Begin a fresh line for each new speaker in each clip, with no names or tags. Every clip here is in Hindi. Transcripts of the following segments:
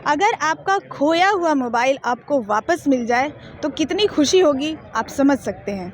अगर आपका खोया हुआ मोबाइल आपको वापस मिल जाए तो कितनी खुशी होगी आप समझ सकते हैं।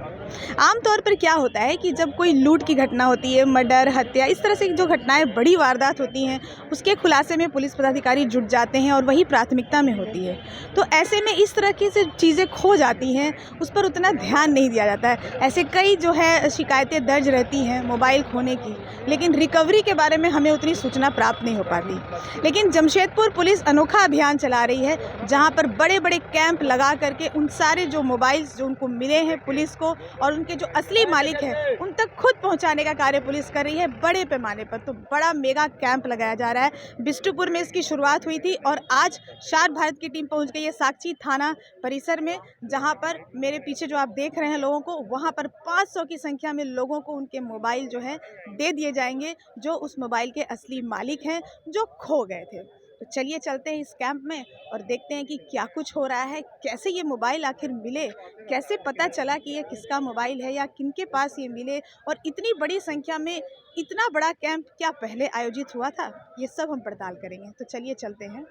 आमतौर पर क्या होता है कि जब कोई लूट की घटना होती है, मर्डर, हत्या, इस तरह से जो घटनाएं बड़ी वारदात होती हैं, उसके खुलासे में पुलिस पदाधिकारी जुट जाते हैं और वही प्राथमिकता में होती है। तो ऐसे में इस तरह की से चीज़ें खो जाती हैं, उस पर उतना ध्यान नहीं दिया जाता है। ऐसे कई जो है शिकायतें दर्ज रहती हैं मोबाइल खोने की, लेकिन रिकवरी के बारे में हमें उतनी सूचना प्राप्त नहीं हो पाती। लेकिन जमशेदपुर पुलिस अनोखा अभियान चला रही है, जहां पर बड़े बड़े कैंप लगा करके उन सारे जो मोबाइल्स जो उनको मिले हैं पुलिस को और उनके जो असली मालिक हैं उन तक खुद पहुंचाने का कार्य पुलिस कर रही है बड़े पैमाने पर। तो बड़ा मेगा कैंप लगाया जा रहा है। बिष्टुपुर में इसकी शुरुआत हुई थी और आज शार भारत की टीम पहुंच गई है साक्षी थाना परिसर में, जहां पर मेरे पीछे जो आप देख रहे हैं लोगों को, वहां पर 500 की संख्या में लोगों को उनके मोबाइल जो है दे दिए जाएंगे, जो उस मोबाइल के असली मालिक हैं जो खो गए थे। तो चलिए चलते हैं इस कैंप में और देखते हैं कि क्या कुछ हो रहा है, कैसे ये मोबाइल आखिर मिले, कैसे पता चला कि ये किसका मोबाइल है या किनके पास ये मिले, और इतनी बड़ी संख्या में इतना बड़ा कैंप क्या पहले आयोजित हुआ था, ये सब हम पड़ताल करेंगे। तो चलिए चलते हैं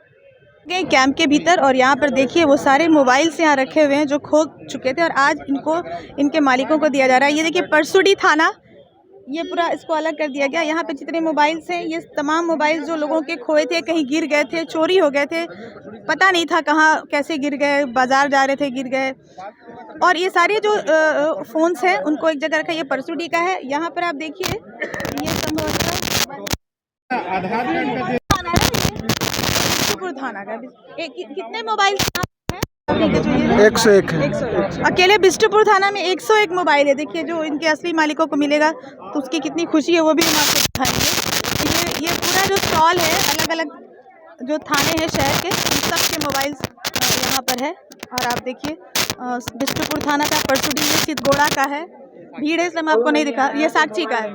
गए कैंप के भीतर और यहाँ पर देखिए वो सारे मोबाइल्स यहाँ रखे हुए हैं जो खो चुके थे और आज इनको इनके मालिकों को दिया जा रहा है। ये देखिए परसुडी थाना, ये पूरा इसको अलग कर दिया गया। यहाँ पे जितने मोबाइल्स हैं ये तमाम मोबाइल जो लोगों के खोए थे, कहीं गिर गए थे, चोरी हो गए थे, पता नहीं था कहाँ कैसे गिर गए, बाजार जा रहे थे गिर गए, और ये सारे जो फ़ोन्स हैं उनको एक जगह रखा। ये परसुडी का है। यहाँ पर आप देखिए ये संभवतः बिष्टुपुर थाना का कितने मोबाइल
101 है।
101 अकेले बिष्टुपुर थाना में 101 मोबाइल है। देखिए जो इनके असली मालिकों को मिलेगा तो उसकी कितनी खुशी है वो भी हम आपको दिखाएंगे। ये पूरा जो स्टॉल है, अलग अलग जो थाने हैं शहर के, उन सब के मोबाइल्स यहाँ पर है। और आप देखिए बिष्टुपुर थाना का, परसुडी में चितगोड़ा का है। भीड़ है इसलिए मैं आपको नहीं दिखा। ये साक्षी का है।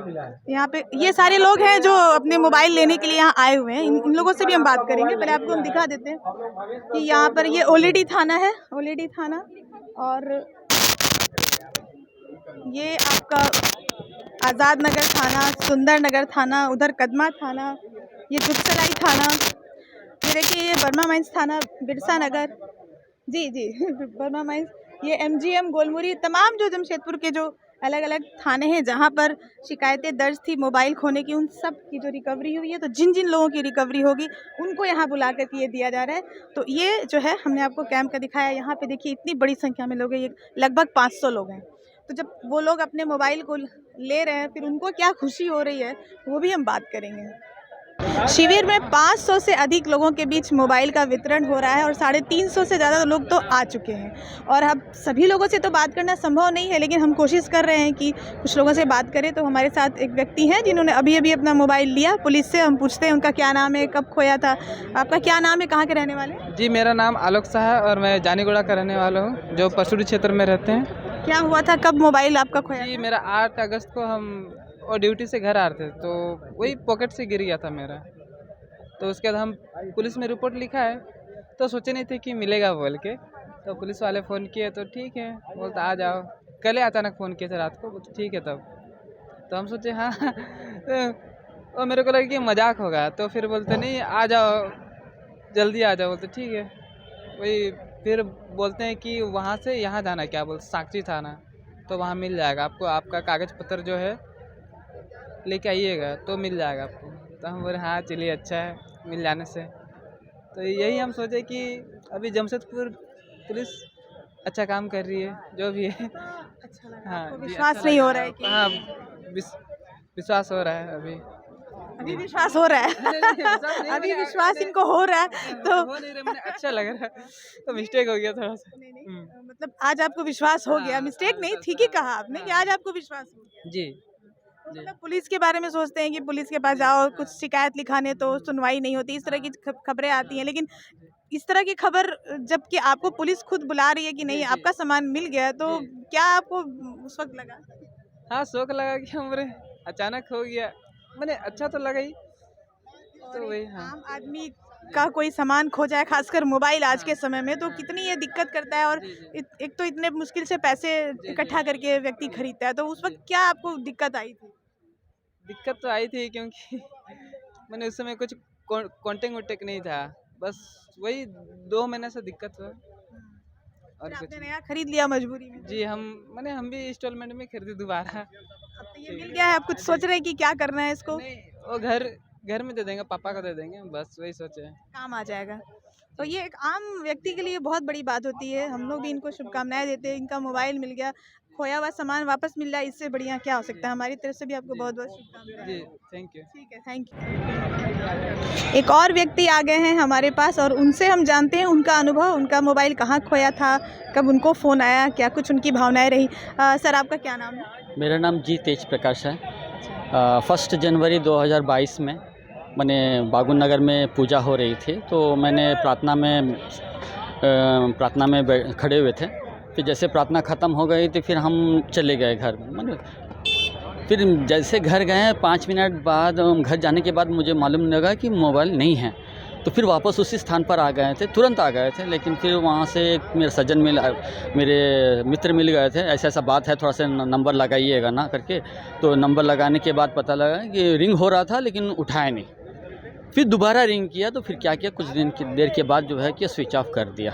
यहाँ पे ये सारे लोग हैं जो अपने मोबाइल लेने के लिए यहाँ आए हुए हैं। इन लोगों से भी हम बात करेंगे। पहले आपको हम दिखा देते हैं कि यहाँ पर ये ओलेडी थाना है, ओलेडी थाना, और ये आपका आज़ाद नगर थाना, सुंदर नगर थाना, उधर कदमा थाना, ये जुगसलाई थाना, ये देखिए ये बर्मा माइंस थाना, बिरसा नगर, जी जी बर्मा माइंस, ये MGM गोलमुरी, तमाम जो जमशेदपुर के जो अलग अलग थाने हैं जहाँ पर शिकायतें दर्ज थी मोबाइल खोने की, उन सब की जो रिकवरी हुई है। तो जिन जिन लोगों की रिकवरी होगी उनको यहाँ बुला करके ये दिया जा रहा है। तो ये जो है हमने आपको कैंप का दिखाया। यहाँ पे देखिए इतनी बड़ी संख्या में लोग हैं, ये लगभग 500 लोग हैं। तो जब वो लोग अपने मोबाइल को ले रहे हैं फिर उनको क्या खुशी हो रही है वो भी हम बात करेंगे। शिविर में 500 से अधिक लोगों के बीच मोबाइल का वितरण हो रहा है और 350 से ज़्यादा लोग तो आ चुके हैं। और अब सभी लोगों से तो बात करना संभव नहीं है, लेकिन हम कोशिश कर रहे हैं कि कुछ लोगों से बात करें। तो हमारे साथ एक व्यक्ति हैं जिन्होंने अभी अभी अपना मोबाइल लिया पुलिस से। हम पूछते हैं उनका क्या नाम है, कब खोया था। आपका क्या नाम है, कहाँ के रहने वाले?
जी, मेरा नाम आलोक शाह है और मैं जानीगुड़ा का रहने वाला हूँ, जो परसुडी क्षेत्र में रहते हैं।
क्या हुआ था, कब मोबाइल आपका खोया?
जी, मेरा 8 अगस्त को हम और ड्यूटी से घर आ रहे थे तो वही पॉकेट से गिर गया था मेरा। तो उसके बाद हम पुलिस में रिपोर्ट लिखा है, तो सोचे नहीं थे कि मिलेगा बोल के। तो पुलिस वाले फ़ोन किए तो ठीक है, बोलते आ जाओ। कल अचानक फ़ोन किए थे रात को, बोलते ठीक है। तब तो हम सोचे हाँ और मेरे को लगा कि मजाक होगा, तो फिर बोलते नहीं आ जाओ, जल्दी आ जाओ। बोलते ठीक है। वही फिर बोलते हैं कि वहाँ से यहाँ जाना, क्या बोलते साक्षी थाना, तो वहाँ मिल जाएगा आपको, आपका कागज़ पत्र जो है लेके आइएगा तो मिल जाएगा आपको। तो हम बोले हाँ चलिए अच्छा है, मिल जाने से। तो यही हम सोचे कि अभी जमशेदपुर पुलिस अच्छा काम कर रही है, जो भी है।
अच्छा लगा।
हाँ,
आपको
जी,
विश्वास
अच्छा
नहीं
लगा।
हो रहा है कि
हाँ, विश्वास हो रहा है अभी।
अभी विश्वास हो रहा है? अभी विश्वास इनको हो रहा है तो
हो नहीं रहा, मुझे अच्छा लग रहा है, तो मिस्टेक हो गया थोड़ा सा।
नहीं, मतलब आज आपको विश्वास हो गया। मिस्टेक नहीं, ठीक ही कहा आपने कि आज आपको विश्वास हो गया।
जी
तो
जी।
मतलब पुलिस के बारे में सोचते हैं कि पुलिस के पास जाओ, कुछ शिकायत लिखाने तो सुनवाई नहीं होती, इस तरह की खबरें आती हैं। लेकिन इस तरह की खबर जबकि आपको पुलिस खुद बुला रही है कि नहीं आपका सामान मिल गया, तो क्या आपको उस वक्त लगा?
हाँ, शौक लगा कि हमरे अचानक हो गया, मैंने अच्छा तो लगा ही। तो वही हाँ।
आम आदमी का कोई सामान खो जाए, खासकर मोबाइल आज के समय में, तो कितनी ये दिक्कत करता है। और
जी, जी।
एक तो इतने मुश्किल से पैसे इकट्ठा करके व्यक्ति खरीदता है, तो उस वक्त क्या आपको दिक्कत आई थी?
दिक्कत तो आई थी क्योंकि मैंने उस समय कुछ कॉन्टेक्ट वोन्टेक्ट नहीं था, बस वही 2 महीने से दिक्कत हुआ और
फिर
कुछ
आपने
नहीं।
नया खरीद लिया मजबूरी में।
जी, हम भी इंस्टॉलमेंट में खरीदे दोबारा।
अब तो ये
ठीक
मिल
है।
गया है, आप कुछ
जी।
सोच रहे हैं कि क्या करना है इसको?
नहीं, वो घर में दे देंगे, पापा को दे देंगे, बस वही सोचे हैं।
काम आ जाएगा। तो ये एक आम व्यक्ति के लिए बहुत बड़ी बात होती है। हम लोग भी इनको शुभकामनाएँ देते हैं, इनका मोबाइल मिल गया, खोया हुआ सामान वापस मिल जाए, इससे बढ़िया क्या हो सकता है। हमारी तरफ से भी आपको
जी,
बहुत-बहुत शुभकामनाएँ।
जी, थैंक यू।
ठीक है, थैंक यू। एक और व्यक्ति आ गए हैं हमारे पास और उनसे हम जानते हैं उनका अनुभव, उनका मोबाइल कहाँ खोया था, कब उनको फ़ोन आया, क्या कुछ उनकी भावनाएँ रहीं। सर आपका क्या नाम है?
मेरा नाम जी तेज प्रकाश है। 1 जनवरी 2022 में मैंने बागुन नगर में पूजा हो रही थी, तो मैंने प्रार्थना में खड़े हुए थे। फिर जैसे प्रार्थना ख़त्म हो गई तो फिर हम चले गए घर। मैंने फिर जैसे घर गए 5 मिनट बाद घर जाने के बाद मुझे मालूम लगा कि मोबाइल नहीं है। तो फिर वापस उसी स्थान पर आ गए थे, तुरंत आ गए थे। लेकिन फिर वहाँ से एक मेरा सज्जन मेरे मित्र मिल गए थे, ऐसा-ऐसा बात है, थोड़ा सा नंबर लगाइएगा ना करके। तो नंबर लगाने के बाद पता लगा कि रिंग हो रहा था लेकिन उठाया नहीं। फिर दोबारा रिंग किया तो फिर क्या किया, कुछ दिन की देर के बाद जो है कि स्विच ऑफ कर दिया।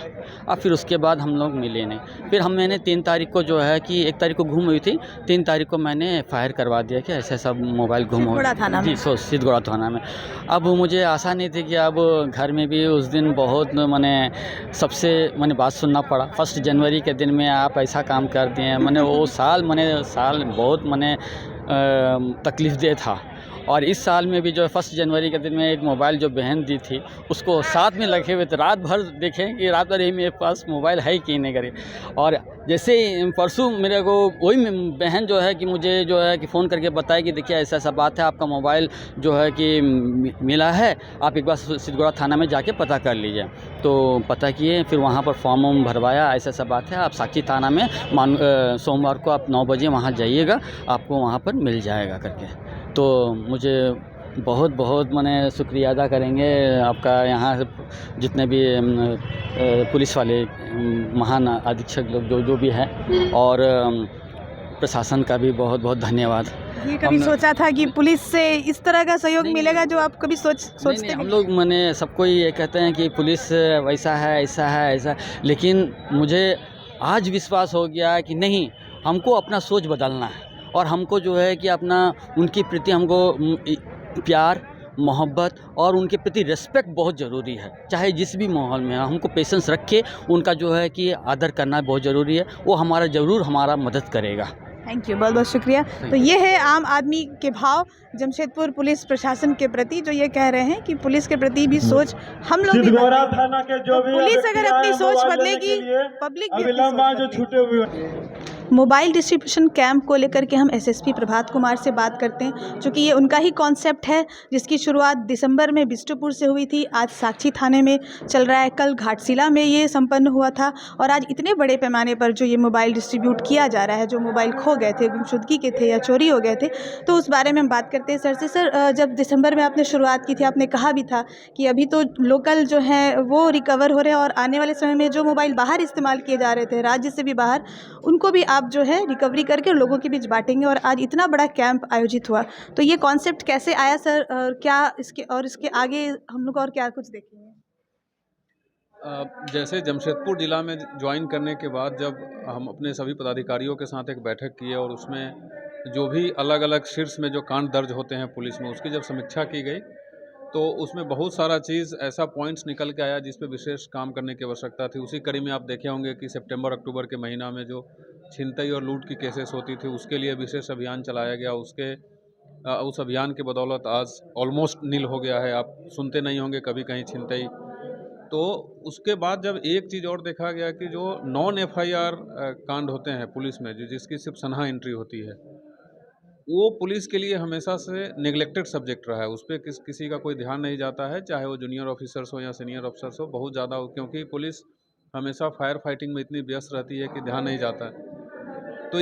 अब फिर उसके बाद हम लोग मिले नहीं। फिर मैंने 3 तारीख को जो है कि 1 तारीख को गुम हुई थी, 3 तारीख को मैंने एफआईआर करवा दिया कि ऐसा-ऐसा मोबाइल गुम हो
सिद्धगोड़ा थाना में।
जी, सिद्धगोड़ा थाना में। अब मुझे आशा नहीं थी कि अब घर में भी उस दिन बहुत सबसे बात सुनना पड़ा। 1 जनवरी के दिन में आप ऐसा काम कर दिए। वो साल बहुत तकलीफ़देह था। और इस साल में भी जो है 1 जनवरी के दिन में एक मोबाइल जो बहन दी थी, उसको साथ में लगे हुए थे। रात भर देखें कि रात भर ही मेरे पास मोबाइल है कि नहीं करे। और जैसे ही परसों मेरे को वही बहन जो है कि मुझे जो है कि फ़ोन करके बताया कि देखिए ऐसा-ऐसा बात है, आपका मोबाइल जो है कि मिला है, आप एक बार सिद्धगोड़ा थाना में जाके पता कर लीजिए। तो पता किए, फिर वहाँ पर फॉर्म वॉर्म भरवाया, ऐसा-ऐसा बात है, आप साक्षी थाना में सोमवार को आप 9 बजे वहाँ जाइएगा, आपको वहाँ पर मिल जाएगा करके। तो मुझे बहुत शुक्रिया अदा करेंगे आपका, यहाँ से जितने भी पुलिस वाले महान अधीक्षक लोग जो भी हैं, और प्रशासन का भी बहुत धन्यवाद।
ये कभी सोचा था कि पुलिस से इस तरह का सहयोग
नहीं,
मिलेगा जो आप कभी सोचते
नहीं,
भी
हम लोग सबको ये कहते हैं कि पुलिस वैसा है, ऐसा, लेकिन मुझे आज विश्वास हो गया कि नहीं, हमको अपना सोच बदलना है। और हमको जो है कि अपना उनके प्रति हमको प्यार, मोहब्बत और उनके प्रति रिस्पेक्ट बहुत ज़रूरी है। चाहे जिस भी माहौल में हमको पेशेंस रख के उनका जो है कि आदर करना बहुत ज़रूरी है। वो ज़रूर हमारा मदद करेगा।
थैंक यू, बहुत बहुत शुक्रिया। तो ये है आम आदमी के भाव जमशेदपुर पुलिस प्रशासन के प्रति, जो ये कह रहे हैं कि पुलिस के प्रति भी सोच हम लोग भी
सिद्धगोड़ा
बदलेंगे।
थाना के जो
तो
भी
पुलिस
व्यक्ति
अगर अपनी
आए हैं
सोच
मोबाइल लेने
बदलेगी,
के लिए,
पब्लिक भी अपनी
अविलंब
सोच
जो
बदलेगी।
छूटे हुए
मोबाइल डिस्ट्रीब्यूशन कैंप को लेकर के हम एसएसपी प्रभात कुमार से बात करते हैं, चूँकि ये उनका ही कॉन्सेप्ट है, जिसकी शुरुआत दिसंबर में बिष्टुपुर से हुई थी। आज साक्षी थाने में चल रहा है, कल घाटशिला में ये संपन्न हुआ था, और आज इतने बड़े पैमाने पर जो ये मोबाइल डिस्ट्रीब्यूट किया जा रहा है, जो मोबाइल खो गए थे, गुमशुदगी के थे या चोरी हो गए थे, तो उस बारे में हम बात करते हैं सर से। सर, जब दिसंबर में आपने शुरुआत की थी, आपने कहा भी था कि अभी तो लोकल जो हैं वो रिकवर हो रहे हैं, और आने वाले समय में जो मोबाइल बाहर इस्तेमाल किए जा रहे थे, राज्य से भी बाहर, उनको भी आप जो है रिकवरी करके लोगों के बीच बांटेंगे। और आज इतना बड़ा कैंप आयोजित हुआ, तो ये कॉन्सेप्ट कैसे आया सर, और क्या इसके आगे हम लोग और क्या कुछ देखेंगे?
जैसे जमशेदपुर ज़िला में ज्वाइन करने के बाद जब हम अपने सभी पदाधिकारियों के साथ एक बैठक किए, और उसमें जो भी अलग अलग शीर्ष में जो कांड दर्ज होते हैं पुलिस में, उसकी जब समीक्षा की गई, तो उसमें बहुत सारा चीज़ ऐसा पॉइंट्स निकल के आया जिस पे विशेष काम करने की आवश्यकता थी। उसी कड़ी में आप देखे होंगे कि सितंबर अक्टूबर के महीना में जो छिनतई और लूट की केसेस होती थी, उसके लिए विशेष अभियान चलाया गया। उस अभियान के बदौलत आज ऑलमोस्ट नील हो गया है। आप सुनते नहीं होंगे कभी कहीं छिनतई। तो उसके बाद जब एक चीज़ और देखा गया कि जो नॉन एफआईआर कांड होते हैं पुलिस में, जिसकी सिर्फ सनहा एंट्री होती है, वो पुलिस के लिए हमेशा से नेग्लेक्टेड सब्जेक्ट रहा है। उस पर किसी का कोई ध्यान नहीं जाता है, चाहे वो जूनियर ऑफिसर्स हो या सीनियर ऑफिसर्स हो, बहुत ज़्यादा हो, क्योंकि पुलिस हमेशा फायर फाइटिंग में इतनी व्यस्त रहती है कि ध्यान नहीं जाता है। तो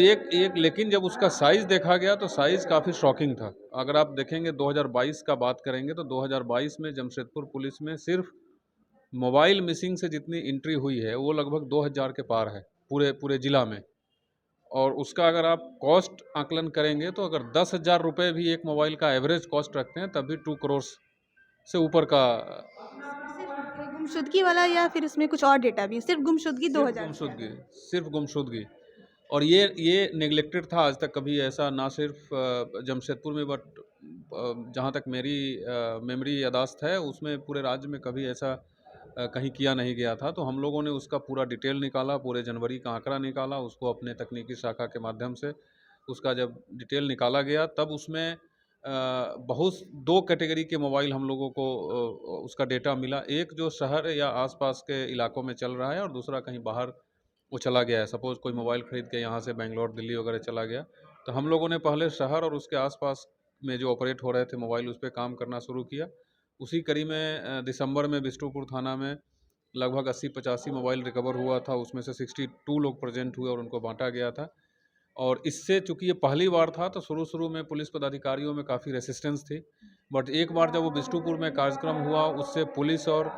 लेकिन जब उसका साइज़ देखा गया तो साइज़ काफ़ी शॉकिंग था। अगर आप देखेंगे 2022 का बात करेंगे तो 2022 में जमशेदपुर पुलिस में सिर्फ मोबाइल मिसिंग से जितनी एंट्री हुई है वो लगभग 2000 के पार है पूरे ज़िला में। और उसका अगर आप कॉस्ट आकलन करेंगे तो अगर 10,000 रुपये भी एक मोबाइल का एवरेज कॉस्ट रखते हैं तब भी 2 करोड़ से ऊपर का।
सिर्फ गुमशुदगी वाला या फिर इसमें कुछ और डेटा भी? सिर्फ गुमशुदगी 2000
गुमशुदगी, सिर्फ गुमशुदगी। और ये नेग्लेक्टेड था आज तक, कभी ऐसा ना सिर्फ जमशेदपुर में बट जहाँ तक मेरी मेमोरी याददाश्त है उसमें पूरे राज्य में कभी ऐसा कहीं किया नहीं गया था। तो हम लोगों ने उसका पूरा डिटेल निकाला, पूरे जनवरी का आंकड़ा निकाला, उसको अपने तकनीकी शाखा के माध्यम से उसका जब डिटेल निकाला गया तब उसमें बहुत 2 कैटेगरी के मोबाइल हम लोगों को उसका डेटा मिला। एक जो शहर या आसपास के इलाकों में चल रहा है और दूसरा कहीं बाहर वो चला गया है। सपोज़ कोई मोबाइल ख़रीद के यहाँ से बेंगलोर, दिल्ली वगैरह चला गया, तो हम लोगों ने पहले शहर और उसके आसपास में जो ऑपरेट हो रहे थे मोबाइल, उस पे काम करना शुरू किया। उसी कड़ी में दिसंबर में बिष्टुपुर थाना में लगभग 80-85 मोबाइल रिकवर हुआ था। उसमें से 62 लोग प्रेजेंट हुए और उनको बांटा गया था। और इससे चूँकि ये पहली बार था तो शुरू में पुलिस पदाधिकारियों में काफ़ी रेसिस्टेंस थी, बट एक बार जब वो बिष्टुपुर में कार्यक्रम हुआ उससे पुलिस और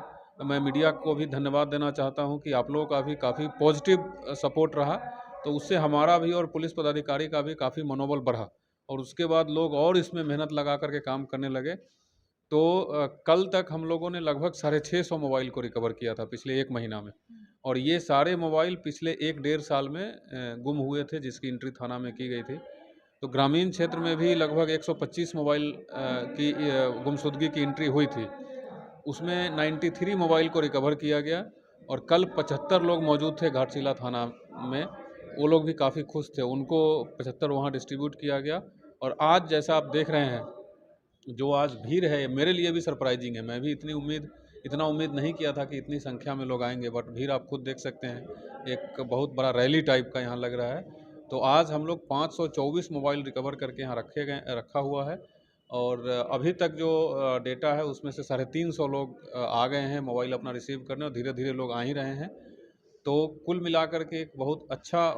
मैं मीडिया को भी धन्यवाद देना चाहता हूँ कि आप लोगों का भी काफ़ी पॉजिटिव सपोर्ट रहा। तो उससे हमारा भी और पुलिस पदाधिकारी का भी काफ़ी मनोबल बढ़ा और उसके बाद लोग और इसमें मेहनत लगा कर के काम करने लगे। तो कल तक हम लोगों ने लगभग 650 मोबाइल को रिकवर किया था पिछले 1 महीना में। और ये सारे मोबाइल पिछले 1 डेढ़ साल में गुम हुए थे जिसकी एंट्री थाना में की गई थी। तो ग्रामीण क्षेत्र में भी लगभग 125 मोबाइल की गुमशुदगी की एंट्री हुई थी। उसमें 93 मोबाइल को रिकवर किया गया और कल 75 लोग मौजूद थे घाटशिला थाना में। वो लोग भी काफ़ी खुश थे, उनको 75 वहाँ डिस्ट्रीब्यूट किया गया। और आज जैसा आप देख रहे हैं, जो आज भीड़ है मेरे लिए भी सरप्राइजिंग है। मैं भी इतना उम्मीद नहीं किया था कि इतनी संख्या में लोग आएंगे, बट भीड़ आप खुद देख सकते हैं, एक बहुत बड़ा रैली टाइप का यहाँ लग रहा है। तो आज हम लोग 524 मोबाइल रिकवर करके यहाँ रखा हुआ है। और अभी तक जो डेटा है उसमें से 350 लोग आ गए हैं मोबाइल अपना रिसीव करने और धीरे धीरे लोग आ ही रहे हैं। तो कुल मिलाकर के एक बहुत अच्छा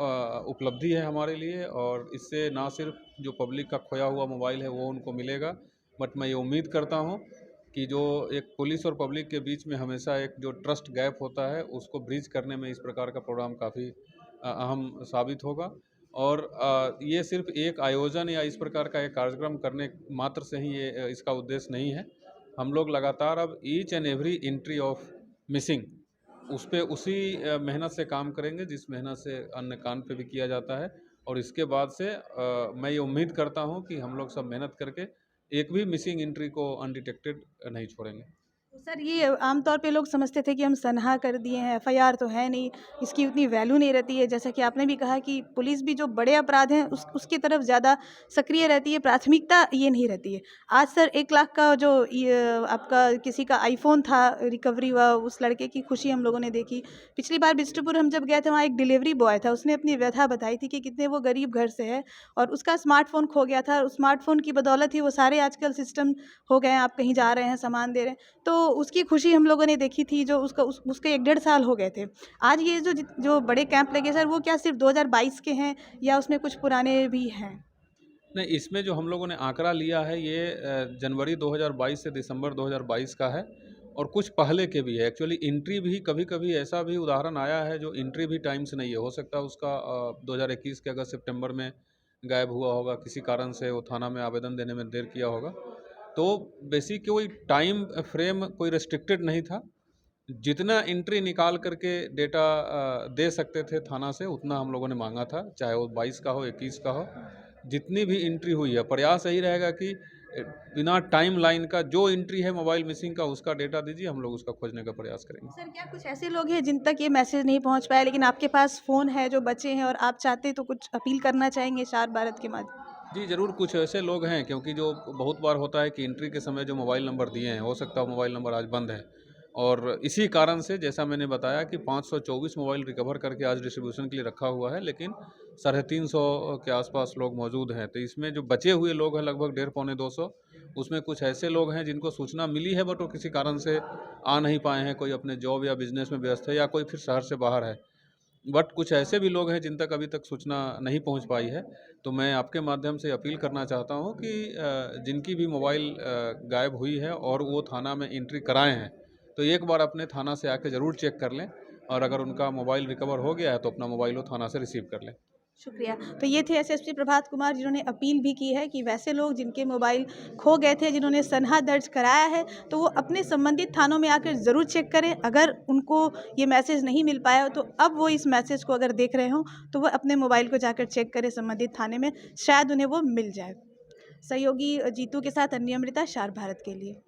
उपलब्धि है हमारे लिए। और इससे ना सिर्फ जो पब्लिक का खोया हुआ मोबाइल है वो उनको मिलेगा, बट मैं ये उम्मीद करता हूँ कि जो एक पुलिस और पब्लिक के बीच में हमेशा एक जो ट्रस्ट गैप होता है उसको ब्रिज करने में इस प्रकार का प्रोग्राम काफ़ी अहम साबित होगा। और ये सिर्फ एक आयोजन या इस प्रकार का एक कार्यक्रम करने मात्र से ही ये इसका उद्देश्य नहीं है। हम लोग लगातार अब each and every entry of missing उस पे उसी मेहनत से काम करेंगे जिस मेहनत से अन्य कांड पे भी किया जाता है। और इसके बाद से मैं ये उम्मीद करता हूँ कि हम लोग सब मेहनत करके एक भी मिसिंग एंट्री को अनडिटेक्टेड नहीं छोड़ेंगे।
तो सर ये आमतौर पे लोग समझते थे कि हम सनहा कर दिए हैं, एफआईआर तो है नहीं, इसकी उतनी वैल्यू नहीं रहती है। जैसा कि आपने भी कहा कि पुलिस भी जो बड़े अपराध हैं उसकी तरफ ज़्यादा सक्रिय रहती है, प्राथमिकता ये नहीं रहती है। आज सर 1 लाख का जो आपका किसी का आईफोन था रिकवरी हुआ, उस लड़के की खुशी हम लोगों ने देखी। पिछली बार बिष्टुपुर हम जब गए थे वहाँ एक डिलीवरी बॉय था, उसने अपनी व्यथा बताई थी कि कितने वो गरीब घर से है और उसका स्मार्टफोन खो गया था। उस स्मार्टफोन की बदौलत ही वो सारे आजकल सिस्टम हो गए हैं, आप कहीं जा रहे हैं सामान दे रहे हैं तो उसकी खुशी हम लोगों ने देखी थी। जो उसके 1 डेढ़ साल हो गए थे। आज ये जो बड़े कैंप लगे सर वो क्या सिर्फ 2022 के हैं या उसमें कुछ पुराने भी हैं?
नहीं, इसमें जो हम लोगों ने आंकड़ा लिया है ये जनवरी 2022 से दिसंबर 2022 का है और कुछ पहले के भी है। एक्चुअली एंट्री भी कभी-कभी ऐसा भी उदाहरण आया है जो एंट्री भी टाइम से नहीं है। हो सकता है उसका 2021 के अगस्त सितंबर में गायब हुआ होगा, किसी कारण से वो थाना में आवेदन देने में देर किया होगा। तो बेसिक कोई टाइम फ्रेम कोई रेस्ट्रिक्टेड नहीं था। जितना एंट्री निकाल करके डेटा दे सकते थे थाना से उतना हम लोगों ने मांगा था, चाहे वो 22 का हो 21 का हो। जितनी भी एंट्री हुई है प्रयास यही रहेगा कि बिना टाइम लाइन का जो एंट्री है मोबाइल मिसिंग का उसका डेटा दीजिए, हम लोग उसका खोजने का प्रयास करेंगे।
सर क्या कुछ ऐसे लोग हैं जिन तक ये मैसेज नहीं पहुंच पाया लेकिन आपके पास फ़ोन है जो बचे हैं और आप चाहते तो कुछ अपील करना चाहेंगे शार भारत के माध्यम?
जी ज़रूर, कुछ ऐसे लोग हैं क्योंकि जो बहुत बार होता है कि एंट्री के समय जो मोबाइल नंबर दिए हैं हो सकता है मोबाइल नंबर आज बंद है। और इसी कारण से जैसा मैंने बताया कि 524 मोबाइल रिकवर करके आज डिस्ट्रीब्यूशन के लिए रखा हुआ है, लेकिन 350 के आसपास लोग मौजूद हैं। तो इसमें जो बचे हुए लोग हैं लगभग 150 पौने 200, उसमें कुछ ऐसे लोग हैं जिनको सूचना मिली है बट वो किसी कारण से आ नहीं पाए हैं। कोई अपने जॉब या बिजनेस में व्यस्त है या कोई फिर शहर से बाहर है। बट कुछ ऐसे भी लोग हैं जिन तक अभी तक सूचना नहीं पहुंच पाई है। तो मैं आपके माध्यम से अपील करना चाहता हूं कि जिनकी भी मोबाइल गायब हुई है और वो थाना में एंट्री कराए हैं तो एक बार अपने थाना से आके ज़रूर चेक कर लें और अगर उनका मोबाइल रिकवर हो गया है तो अपना मोबाइल वो थाना से रिसीव कर लें।
शुक्रिया। तो ये थे एसएसपी प्रभात कुमार, जिन्होंने अपील भी की है कि वैसे लोग जिनके मोबाइल खो गए थे, जिन्होंने सनहा दर्ज कराया है, तो वो अपने संबंधित थानों में आकर ज़रूर चेक करें। अगर उनको ये मैसेज नहीं मिल पाया हो, तो अब वो इस मैसेज को अगर देख रहे हों, तो वो अपने मोबाइल को जाकर चेक करें संबंधित थाने में, शायद उन्हें वो मिल जाए। सहयोगी जीतू के साथ अन्य अमृता, शार भारत के लिए।